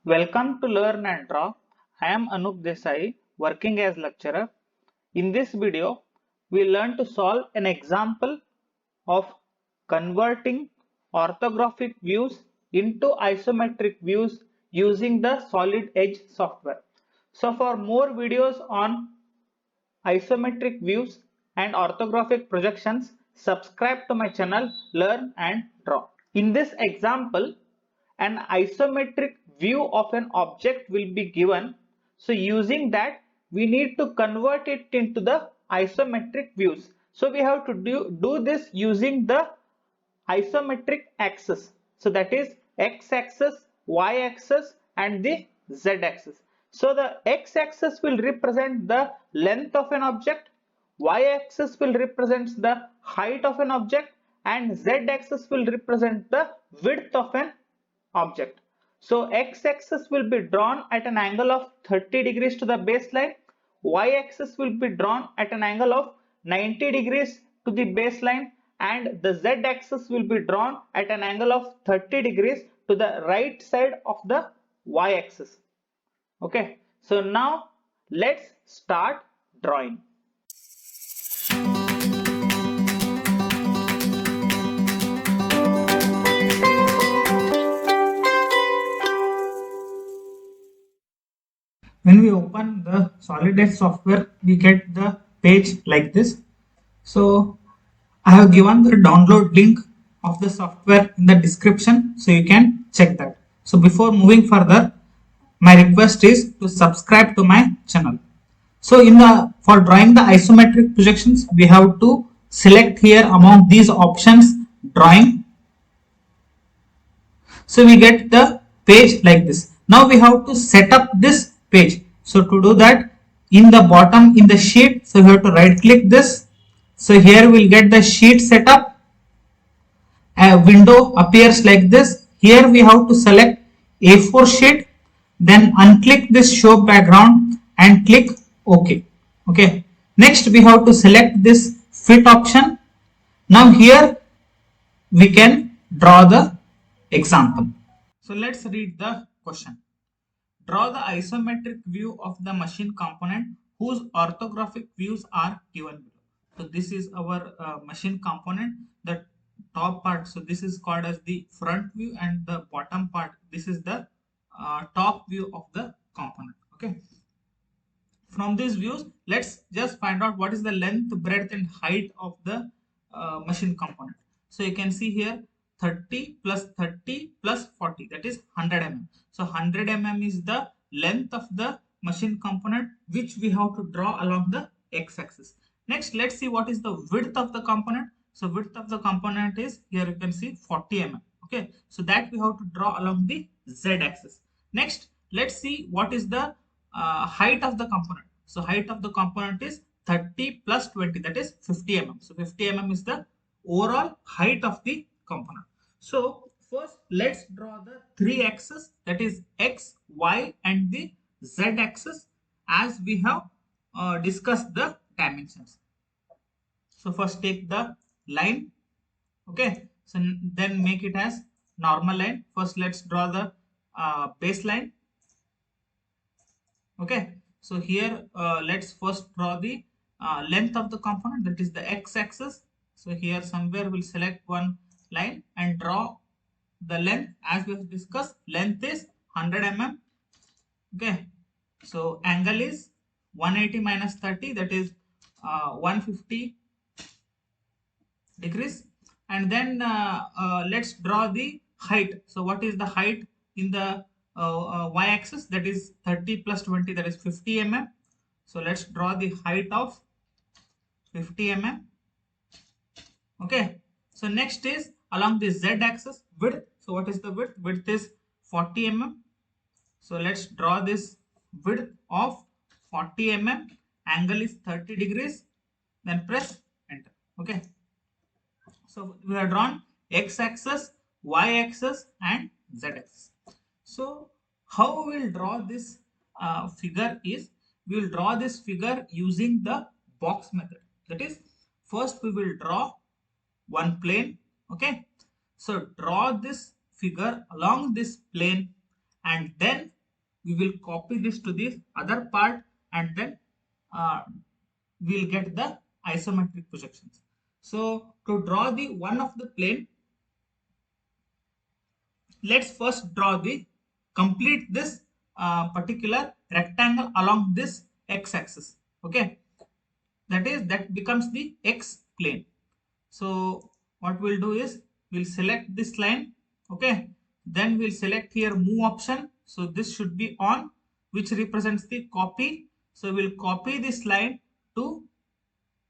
Welcome to Learn and Draw. I am Anup Desai, working as lecturer. In this video, we learn to solve an example of converting orthographic views into isometric views using the Solid Edge software. So for more videos on isometric views and orthographic projections, subscribe to my channel Learn and Draw. In this example, an isometric view of an object will be given. So using that, we need to convert it into the isometric views. So we have to do this using the isometric axis. So that is x-axis, y-axis and the z-axis. So the x-axis will represent the length of an object, y-axis will represent the height of an object and z-axis will represent the width of an object. So x-axis will be drawn at an angle of 30 degrees to the baseline, y-axis will be drawn at an angle of 90 degrees to the baseline and the z-axis will be drawn at an angle of 30 degrees to the right side of the y-axis. Okay, so now let's start drawing. When we open the Solid Edge software, we get the page like this. So I have given the download link of the software in the description, so you can check that. So before moving further, my request is to subscribe to my channel. So for drawing the isometric projections, we have to select here among these options drawing. So we get the page like this. Now we have to set up this page. So to do that, in the bottom in the sheet, so we have to right click this. So here we'll get the sheet setup. A window appears like this. Here we have to select A4 sheet, then unclick this show background and click OK. Okay. Next we have to select this fit option. Now here we can draw the example. So let's read the question. Draw the isometric view of the machine component whose orthographic views are given below. So this is our machine component, the top part. So this is called as the front view and the bottom part. This is the top view of the component. Okay. From these views, let's just find out what is the length, breadth and height of the machine component. So you can see here 30 plus 30 plus 40, that is 100 mm. So 100 mm is the length of the machine component which we have to draw along the x-axis. Next, let's see what is the width of the component. So width of the component is, here you can see 40 mm. Okay, so that we have to draw along the z-axis. Next, let's see what is the height of the component. So height of the component is 30 plus 20, that is 50 mm. So 50 mm is the overall height of the component. So first let's draw the three axes, that is x, y and the z axis as we have discussed the dimensions. So first take the line. Okay, so then make it as normal line. First let's draw the baseline. Okay, so here let's first draw the length of the component, that is the x-axis. So here somewhere we'll select one line and draw the length as we have discussed. Length is 100 mm. Okay, so angle is 180 minus 30, that is 150 degrees. And then let's draw the height. So what is the height in the y-axis? That is 30 plus 20, that is 50 mm. So let's draw the height of 50 mm. Okay, so next is along the z-axis width. So what is the width? Width is 40 mm. So let's draw this width of 40 mm. Angle is 30 degrees. Then press enter. Okay, so we have drawn x-axis, y-axis and z-axis. So how we will draw this figure is, we will draw this figure using the box method. That is, first we will draw one plane. Okay, so draw this figure along this plane and then we will copy this to the other part, and then uh, we'll get the isometric projections. So to draw the one of the plane, let's first draw the complete this particular rectangle along this x-axis. Okay, that becomes the x plane. So what we'll do is we'll select this line. Okay, then we'll select here move option. So this should be on, which represents the copy. So we'll copy this line to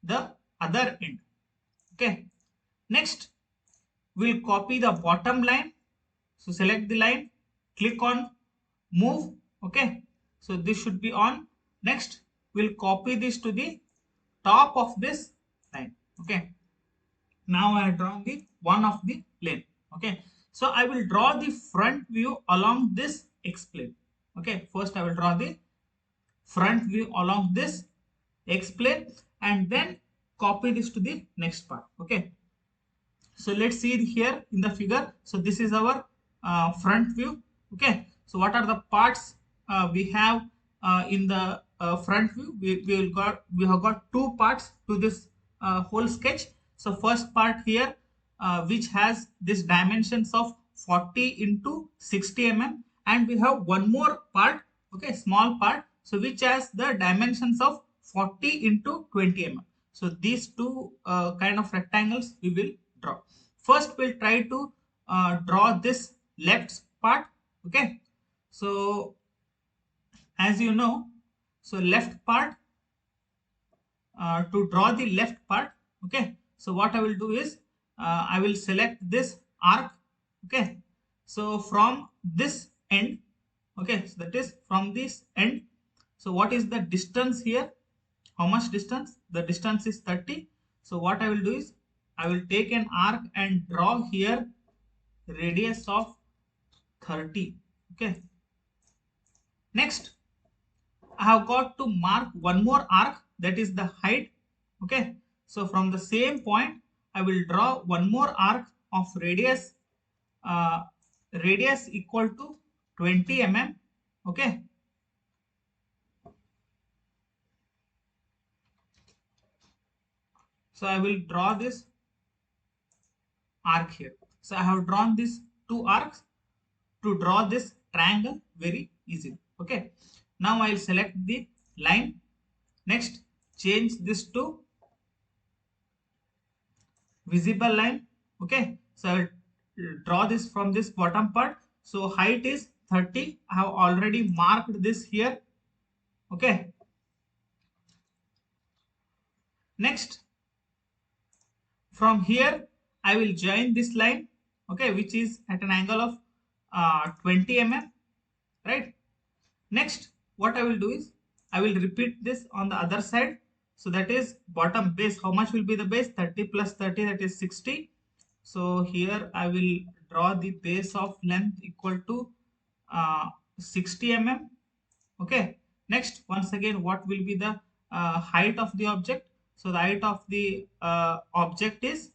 the other end. Okay, next we'll copy the bottom line. So select the line, click on move. Okay, so this should be on. Next we'll copy this to the top of this line. Okay, now I have drawn the one of the plane. Okay, so I will draw the front view along this x plane. Okay, first I will draw the front view along this x plane, and then copy this to the next part. Okay, so let's see here in the figure. So this is our front view. Okay, so what are the parts we have in the front view? We have got two parts to this whole sketch. So first part here, which has this dimensions of 40 into 60 mm, and we have one more part, okay, small part, so which has the dimensions of 40 into 20 mm. So these two kind of rectangles we will draw. First we'll try to draw this left part. Okay, so as you know, so left part, to draw the left part. Okay, so what I will do is I will select this arc. Okay, so from this end, okay, so that is from this end. So what is the distance here? How much distance? The distance is 30. So what I will do is I will take an arc and draw here radius of 30. Okay, next I have got to mark one more arc, that is the height. Okay, so from the same point I will draw one more arc of radius equal to 20 mm. Okay, so I will draw this arc here. So I have drawn these two arcs to draw this triangle very easily. Okay, now I will select the line. Next, change this to visible line. Okay, so I will draw this from this bottom part. So height is 30. I have already marked this here. Okay, next from here I will join this line, okay, which is at an angle of 20 mm, right? Next what I will do is I will repeat this on the other side. So that is bottom base. How much will be the base? 30 plus 30, that is 60. So here I will draw the base of length equal to 60 mm. Okay, next once again what will be the height of the object? So the height of the object is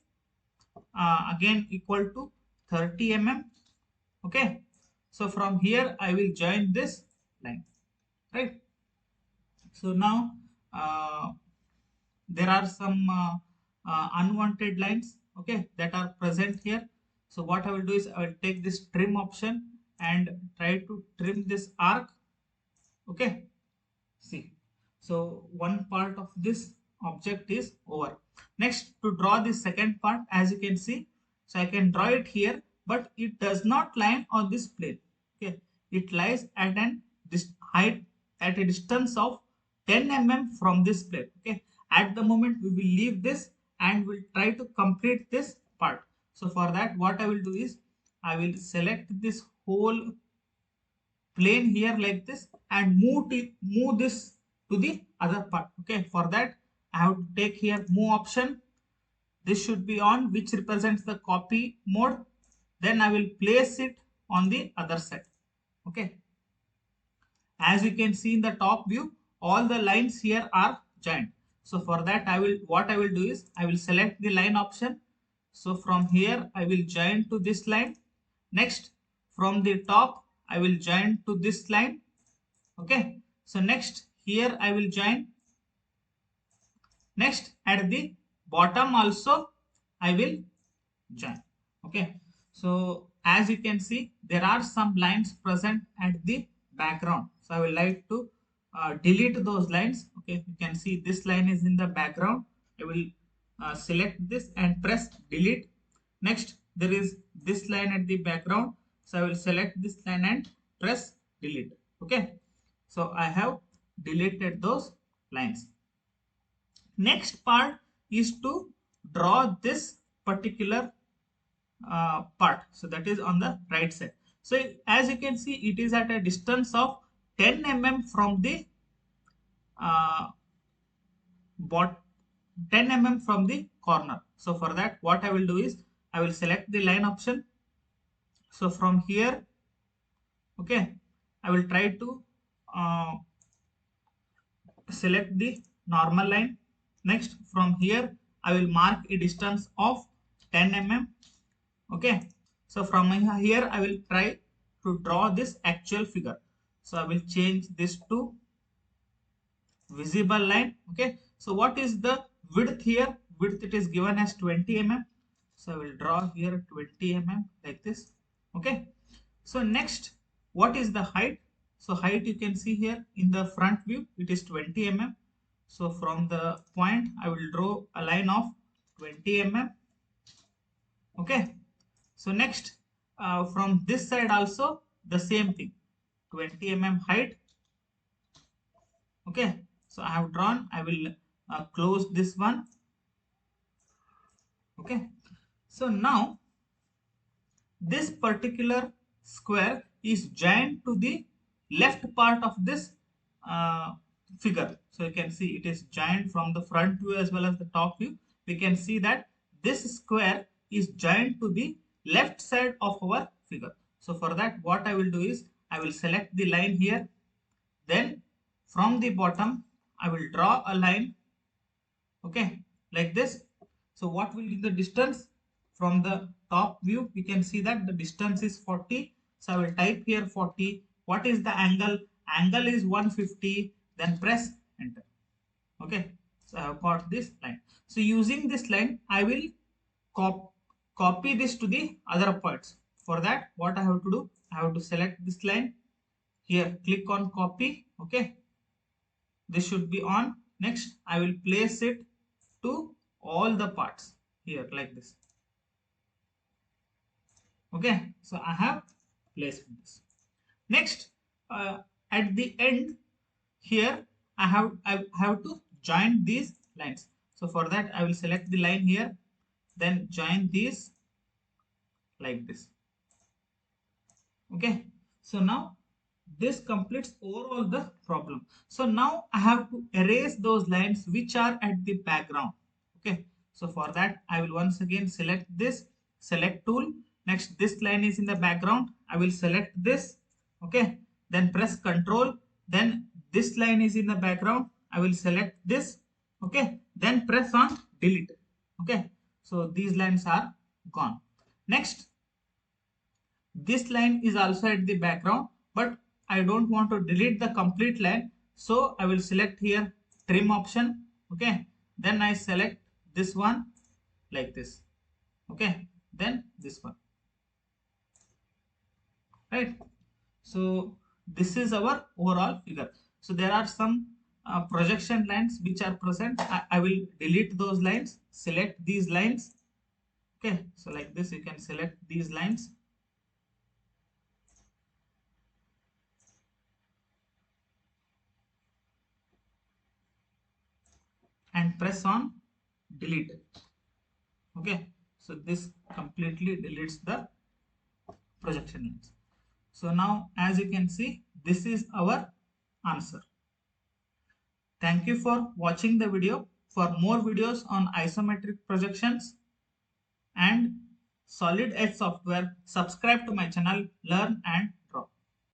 again equal to 30 mm. Okay, so from here I will join this line, right? So now there are some unwanted lines, okay, that are present here. So what I will do is I will take this trim option and try to trim this arc. Okay, see, so one part of this object is over. Next, to draw the second part, as you can see, so I can draw it here, but it does not lie on this plane. Okay, it lies at an height, at a distance of 10 mm from this plane. Okay, at the moment we will leave this and we'll try to complete this part. So for that what I will do is I will select this whole plane here like this and move this to the other part. Okay, for that I have to take here move option. This should be on, which represents the copy mode. Then I will place it on the other side. Okay, as you can see in the top view, all the lines here are joined. So for that what I will do is I will select the line option. So from here I will join to this line. Next, from the top I will join to this line. Okay, so next here I will join. Next at the bottom also I will join. Okay, so as you can see there are some lines present at the background, so I will like to delete those lines. Okay, you can see this line is in the background. I will select this and press delete. Next there is this line at the background, so I will select this line and press delete. Okay, so I have deleted those lines. Next part is to draw this particular part, so that is on the right side. So as you can see it is at a distance of 10 mm from the uh, bot 10 mm from the corner. So for that what I will do is I will select the line option. So from here, okay, I will try to uh, select the normal line. Next from here I will mark a distance of 10 mm. Okay, so from here I will try to draw this actual figure. So I will change this to visible line. Okay, so what is the width here? Width it is given as 20 mm. So I will draw here 20 mm like this. Okay, so next what is the height? So height you can see here in the front view it is 20 mm. So from the point I will draw a line of 20 mm. Okay, so next from this side also the same thing, 20 mm height. Okay, so I have drawn. I will close this one. Okay, so now this particular square is joined to the left part of this uh, figure. So you can see it is joined from the front view as well as the top view. We can see that this square is joined to the left side of our figure. So for that what I will do is I will select the line here. Then from the bottom I will draw a line. Okay, like this. So what will be the distance? From the top view we can see that the distance is 40. So I will type here 40. What is the angle? Angle is 150. Then press enter. Okay, so I have got this line. So using this line I will cop copy this to the other points. For that what I have to do, I have to select this line here, click on copy. Okay, this should be on. Next I will place it to all the parts here like this. Okay, so I have placed this. Next at the end here I have to join these lines. So for that I will select the line here, then join these like this. Okay, so now this completes overall the problem. So now I have to erase those lines which are at the background. Okay, so for that I will once again select this select tool. Next this line is in the background, I will select this. Okay, then press control. Then this line is in the background, I will select this. Okay, then press on delete. Okay, so these lines are gone. Next this line is also at the background, but I don't want to delete the complete line, so I will select here trim option. Okay, then I select this one like this. Okay, then this one, right? So this is our overall figure. So there are some projection lines which are present. I will delete those lines, select these lines. Okay, so like this you can select these lines. And press on delete. Okay, so this completely deletes the projection lines. So now as you can see this is our answer. Thank you for watching the video. For more videos on isometric projections and solid edge software, subscribe to my channel, learn and